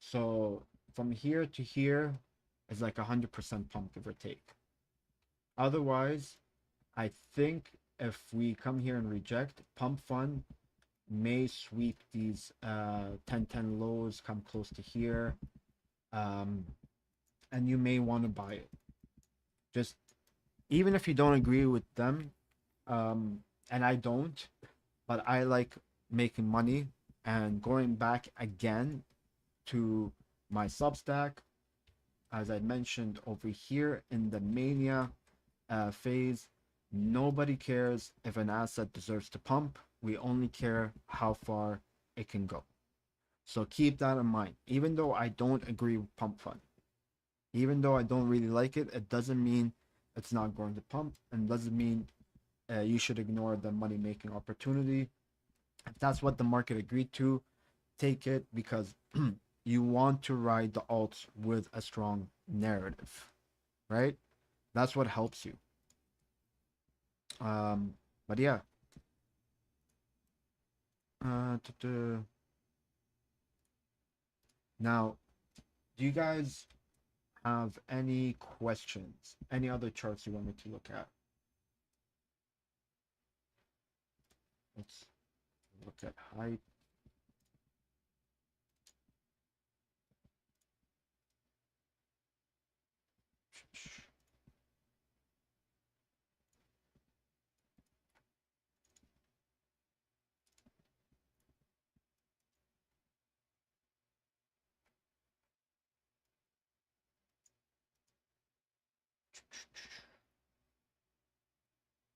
So from here to here is like 100% pump, give or take. Otherwise, I think if we come here and reject, pump fund may sweep these 10-10 lows, come close to here, and you may want to buy it. Just even if you don't agree with them, and I don't, but I like making money and going back again to my Substack, as I mentioned over here in the mania phase. Nobody cares if an asset deserves to pump. We only care how far it can go. So keep that in mind. Even though I don't agree with pump fund, even though I don't really like it, it doesn't mean it's not going to pump, and doesn't mean you should ignore the money making opportunity. If that's what the market agreed to, take it, because you want to ride the alts with a strong narrative, right? That's what helps you. But yeah. Now, do you guys have any questions? Any other charts you want me to look at? Let's look at hype.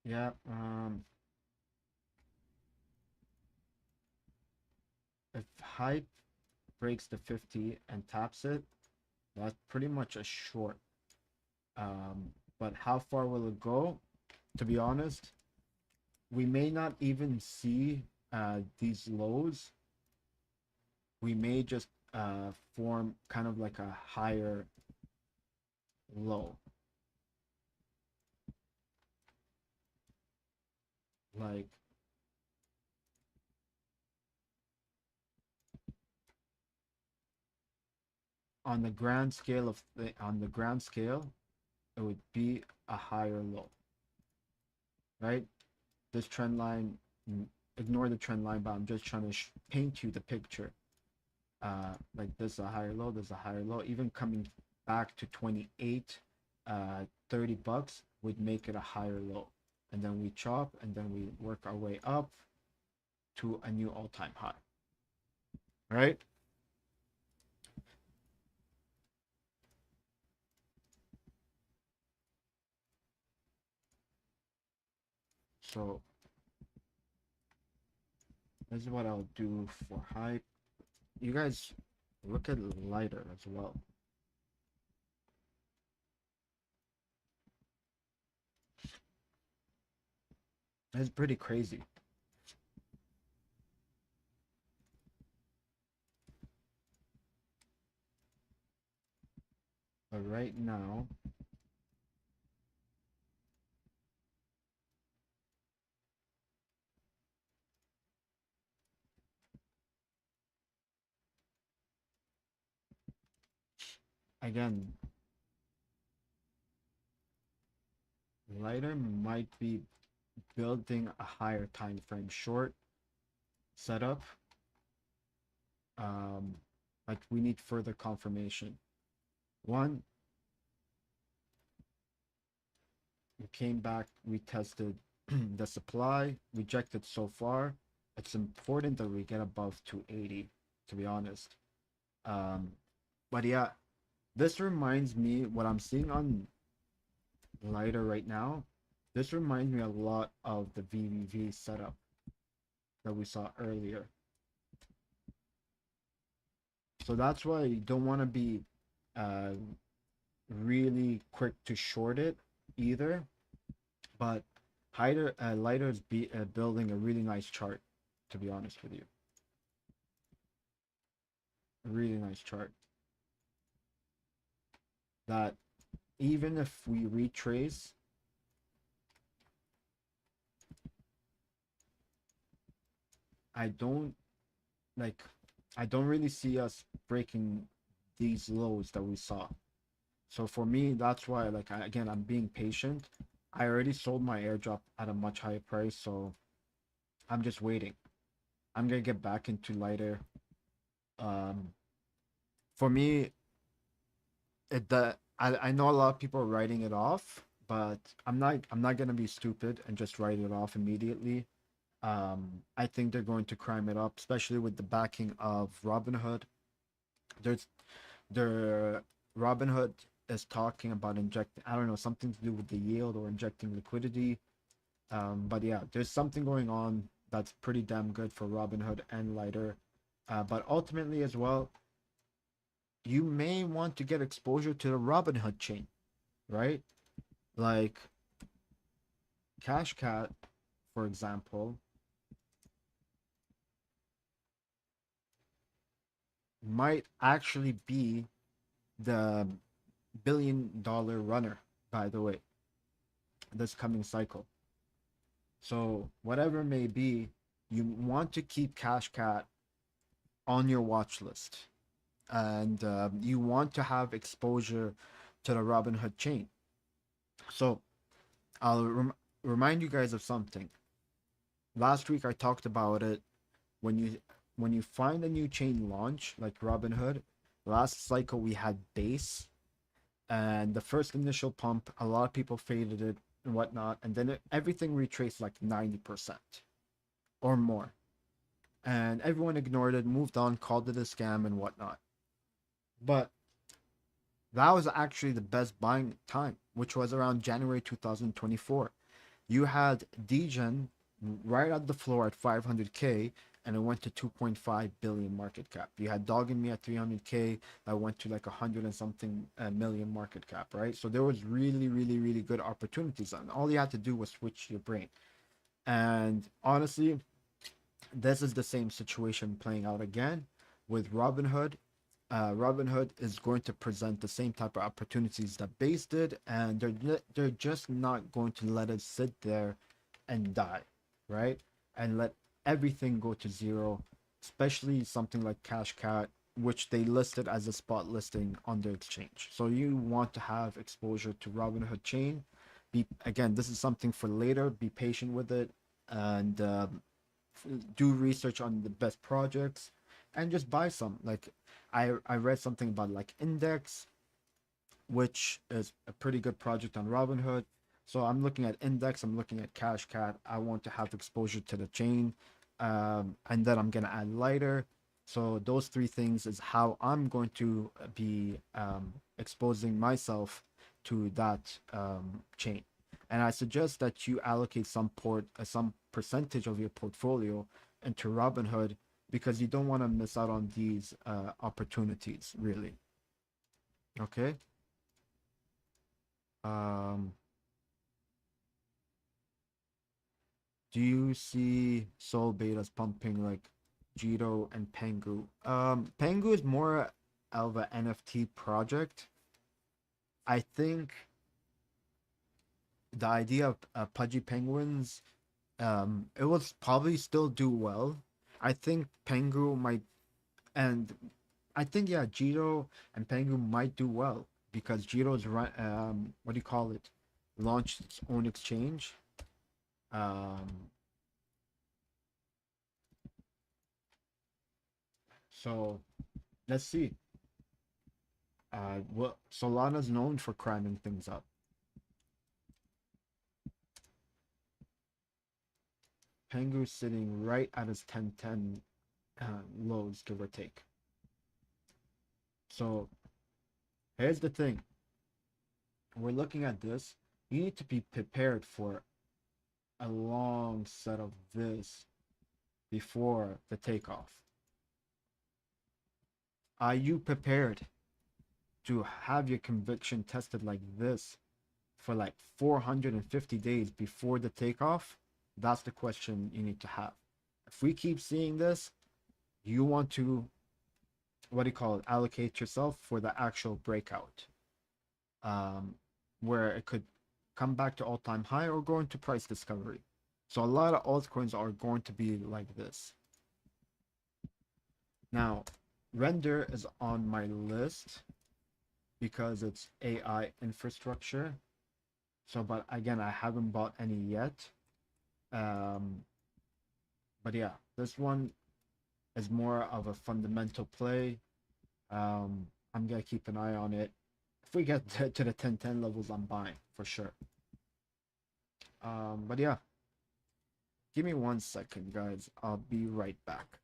Yeah, if hype breaks the 50 and taps it, that's pretty much a short. But how far will it go? To be honest, we may not even see these lows. We may just form kind of like a higher low. Like on the grand scale of on the grand scale, it would be a higher low, right? This trend line, ignore the trend line, but I'm just trying to paint you the picture. Like there's a higher low, there's a higher low. Even coming back to 28, $30 would make it a higher low, and then we chop, and then we work our way up to a new all-time high, right? So this is what I'll do for hype. You guys look at lighter as well. It's pretty crazy. But right now, again, lighter might be building a higher time frame short setup. Like we need further confirmation. One, we came back, we tested the supply, rejected so far. It's important that we get above 280, to be honest. But yeah, this reminds me what I'm seeing on lighter right now This reminds me a lot of the VVV setup that we saw earlier. So that's why you don't want to be uh, really quick to short it either. But Lighter is building a really nice chart, to be honest with you. A really nice chart that even if we retrace, I don't like I don't really see us breaking these lows that we saw. So for me, that's why again I'm being patient. I already sold my airdrop at a much higher price, so I'm just waiting. I'm gonna get back into Lighter. Um, for me, I know a lot of people are writing it off, but I'm not gonna be stupid and just write it off immediately. I think they're going to crime it up, especially with the backing of Robinhood. There's the Robinhood is talking about injecting, I don't know, something to do with the yield or injecting liquidity. But yeah, there's something going on that's pretty damn good for Robinhood and Lighter. But ultimately as well, you may want to get exposure to the Robinhood chain, right? Like Cashcat, for example, might actually be the billion-dollar runner, by the way, this coming cycle. So whatever it may be, you want to keep Cashcat on your watch list, and you want to have exposure to the Robinhood chain. So I'll remind you guys of something. Last week I talked about it. When you find a new chain launch like Robinhood, last cycle we had base, and the first initial pump, a lot of people faded it and whatnot, and then everything retraced like 90% or more, and everyone ignored it, moved on, called it a scam and whatnot. But that was actually the best buying time, which was around January 2024. You had Degen right at the floor at 500K, and it went to 2.5 billion market cap. You had Dog and Me at 300K that went to like 100 and something million market cap, right? So there was really, really, really good opportunities, and all you had to do was switch your brain. And honestly, this is the same situation playing out again with Robinhood. Robinhood is going to present the same type of opportunities that Base did, and they're just not going to let it sit there and die, right? And let everything go to zero, especially something like Cashcat, which they listed as a spot listing on their exchange. So you want to have exposure to Robinhood chain. Be again, this is something for later. Be patient with it, and do research on the best projects, and just buy some. Like I read something about like Index, which is a pretty good project on Robinhood. So I'm looking at Index, I'm looking at Cashcat. I want to have exposure to the chain, and then I'm gonna add Lighter. So those three things is how I'm going to be exposing myself to that chain. And I suggest that you allocate some percentage of your portfolio into Robinhood, because you don't want to miss out on these opportunities, really. Okay. Um, do you see Soul Betas pumping like Jito and Pengu? Pengu is more of an NFT project. I think the idea of Pudgy Penguins, it will probably still do well. I think Pengu might, and I think yeah, Jito and Pengu might do well because Jito's run, what do you call it, launched its own exchange. Um, so let's see. What Solana's known for cramming things up. Pengu's sitting right at his 10-10 lows, give or take. So here's the thing. We're looking at this. you need to be prepared for a long set of this before the takeoff. Are you prepared to have your conviction tested like this for like 450 days before the takeoff? That's the question you need to have. If we keep seeing this, you want to, what do you call it, allocate yourself for the actual breakout, um, where it could come back to all-time high or go into price discovery. So a lot of altcoins are going to be like this. Now, Render is on my list because it's AI infrastructure. So, but again, I haven't bought any yet. Um, but yeah, this one is more of a fundamental play. I'm gonna keep an eye on it. If we get to the 10-10 levels, I'm buying for sure. But yeah, give me 1 second, guys. I'll be right back.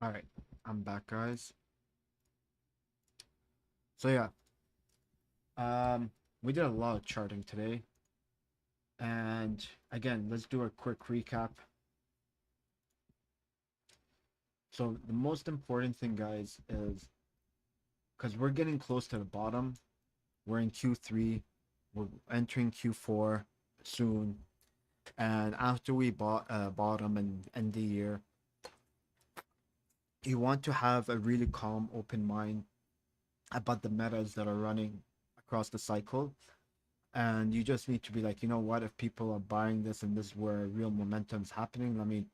All right, I'm back, guys. So yeah, um, we did a lot of charting today, and again, let's do a quick recap. So the most important thing, guys, is because we're getting close to the bottom. We're in Q3. We're entering Q4 soon. And after we bought bottom and end the year, you want to have a really calm, open mind about the metas that are running across the cycle. And you just need to be like, you know what, if people are buying this and this is where real momentum is happening, let me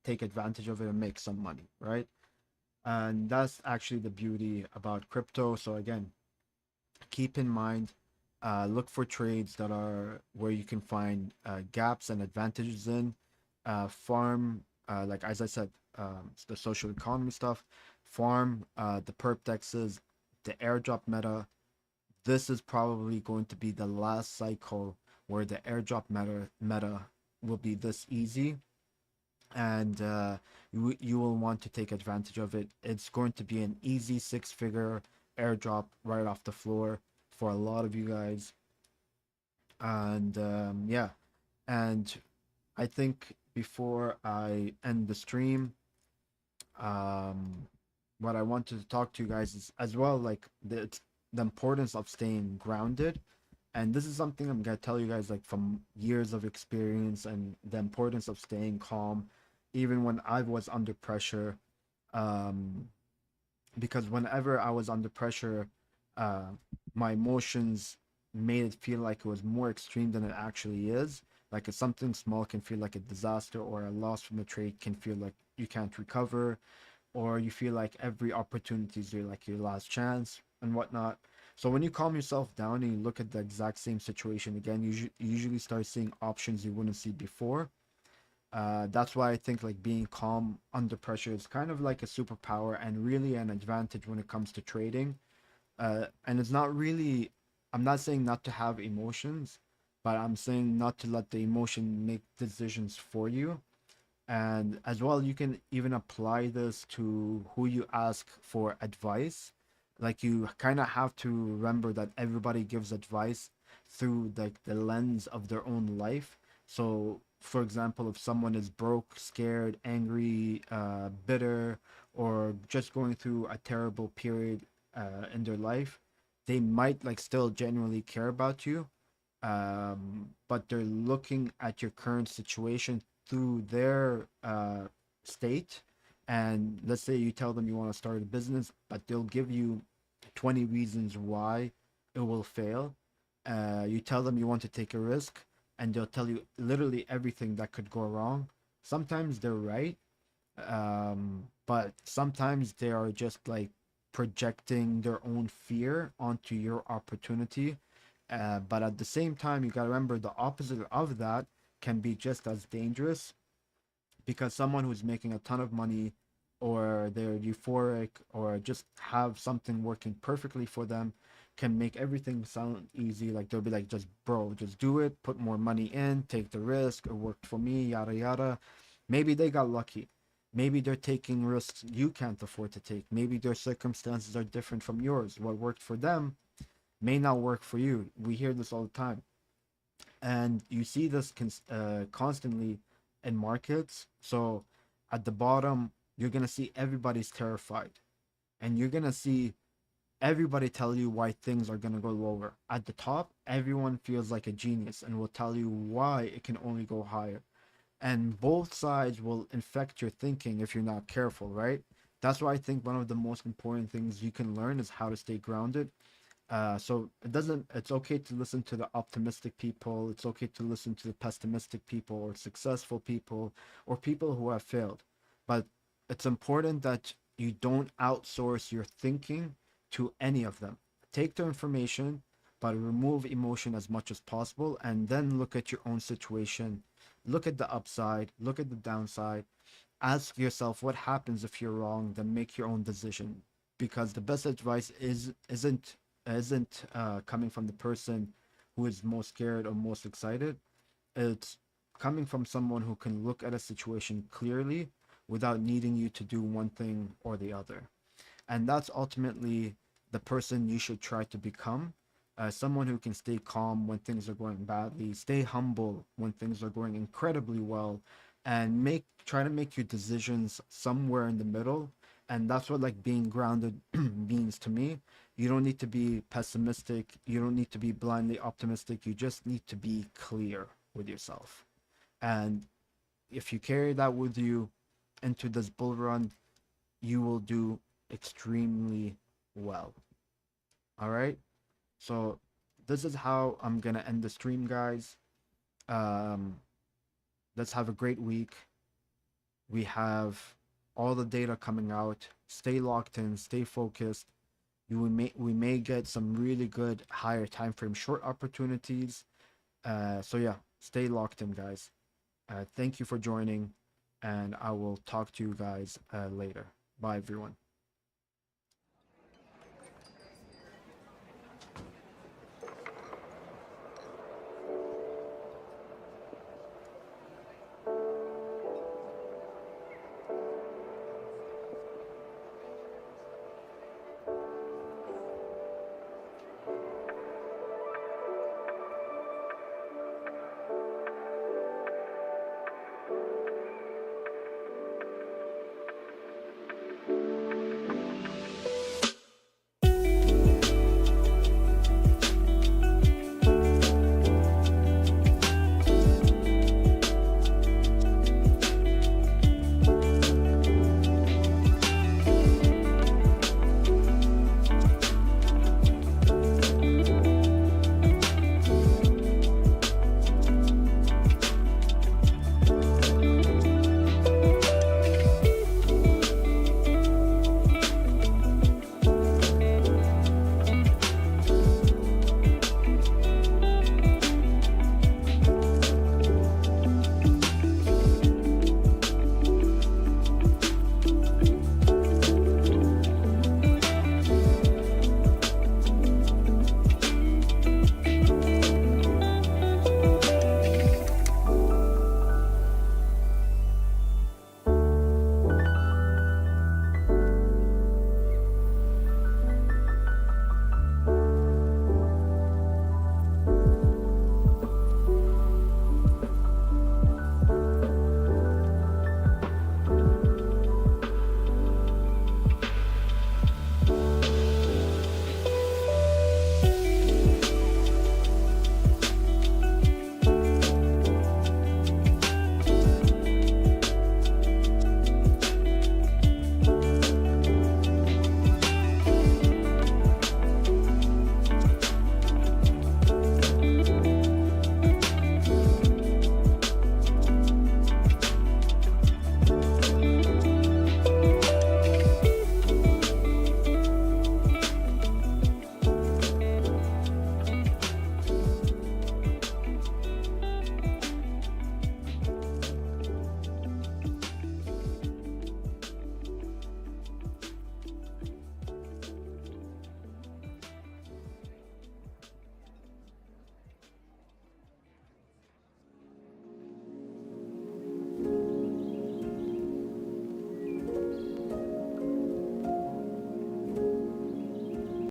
take advantage of it and make some money, right? And that's actually the beauty about crypto. So again, keep in mind, look for trades that are where you can find gaps and advantages in farm, like as I said, the social economy stuff, farm, the perp dexes, the airdrop meta. This is probably going to be the last cycle where the airdrop meta will be this easy, and you will want to take advantage of it. It's going to be an easy 6-figure airdrop right off the floor for a lot of you guys. And yeah, and I think before I end the stream, um, what I wanted to talk to you guys is as well, like the importance of staying grounded. And this is something I'm gonna tell you guys like from years of experience, and the importance of staying calm, even when I was under pressure. Um, because whenever I was under pressure, uh, my emotions made it feel like it was more extreme than it actually is. Like if something small can feel like a disaster, or a loss from a trade can feel like you can't recover, or you feel like every opportunity is your last chance and whatnot. So when you calm yourself down and you look at the exact same situation again, you usually start seeing options you wouldn't see before. That's why I think like being calm under pressure is kind of like a superpower and really an advantage when it comes to trading. And it's not really, I'm not saying not to have emotions, but I'm saying not to let the emotion make decisions for you. And as well, you can even apply this to who you ask for advice. Like you kind of have to remember that everybody gives advice, through like the lens of their own life. So, for example, if someone is broke, scared, angry, bitter, or just going through a terrible period in their life, they might like still genuinely care about you, but they're looking at your current situation through their state. And let's say you tell them you want to start a business, but they'll give you 20 reasons why it will fail. You tell them you want to take a risk, and they'll tell you literally everything that could go wrong. Sometimes they're right, but sometimes they are just like projecting their own fear onto your opportunity. But at the same time, you got to remember the opposite of that can be just as dangerous, because someone who's making a ton of money, or they're euphoric, or just have something working perfectly for them, can make everything sound easy. Like they'll be like, just bro, just do it, put more money in, take the risk, it worked for me, yada yada. Maybe they got lucky. Maybe they're taking risks you can't afford to take. Maybe their circumstances are different from yours. What worked for them may not work for you. We hear this all the time. And you see this constantly in markets. So at the bottom, you're going to see everybody's terrified. And you're going to see everybody tell you why things are going to go lower. At the top, everyone feels like a genius and will tell you why it can only go higher. And both sides will infect your thinking if you're not careful, right? That's why I think one of the most important things you can learn is how to stay grounded. So it doesn't, it's okay to listen to the optimistic people, it's okay to listen to the pessimistic people, or successful people, or people who have failed. But it's important that you don't outsource your thinking to any of them. Take the information, but remove emotion as much as possible, and then look at your own situation, look at the upside, look at the downside, ask yourself what happens if you're wrong, then make your own decision. Because the best advice isn't coming from the person who is most scared or most excited. It's coming from someone who can look at a situation clearly without needing you to do one thing or the other. And that's ultimately the person you should try to become. Someone who can stay calm when things are going badly, stay humble when things are going incredibly well, and make try to make your decisions somewhere in the middle. And that's what like being grounded means to me. You don't need to be pessimistic, you don't need to be blindly optimistic, you just need to be clear with yourself. And if you carry that with you into this bull run, you will do extremely well. All right. So this is how I'm gonna end the stream, guys. Um, let's have a great week. We have all the data coming out. Stay locked in. Stay focused. We may get some really good higher time frame short opportunities. So yeah, stay locked in, guys. Thank you for joining, and I will talk to you guys later. Bye, everyone.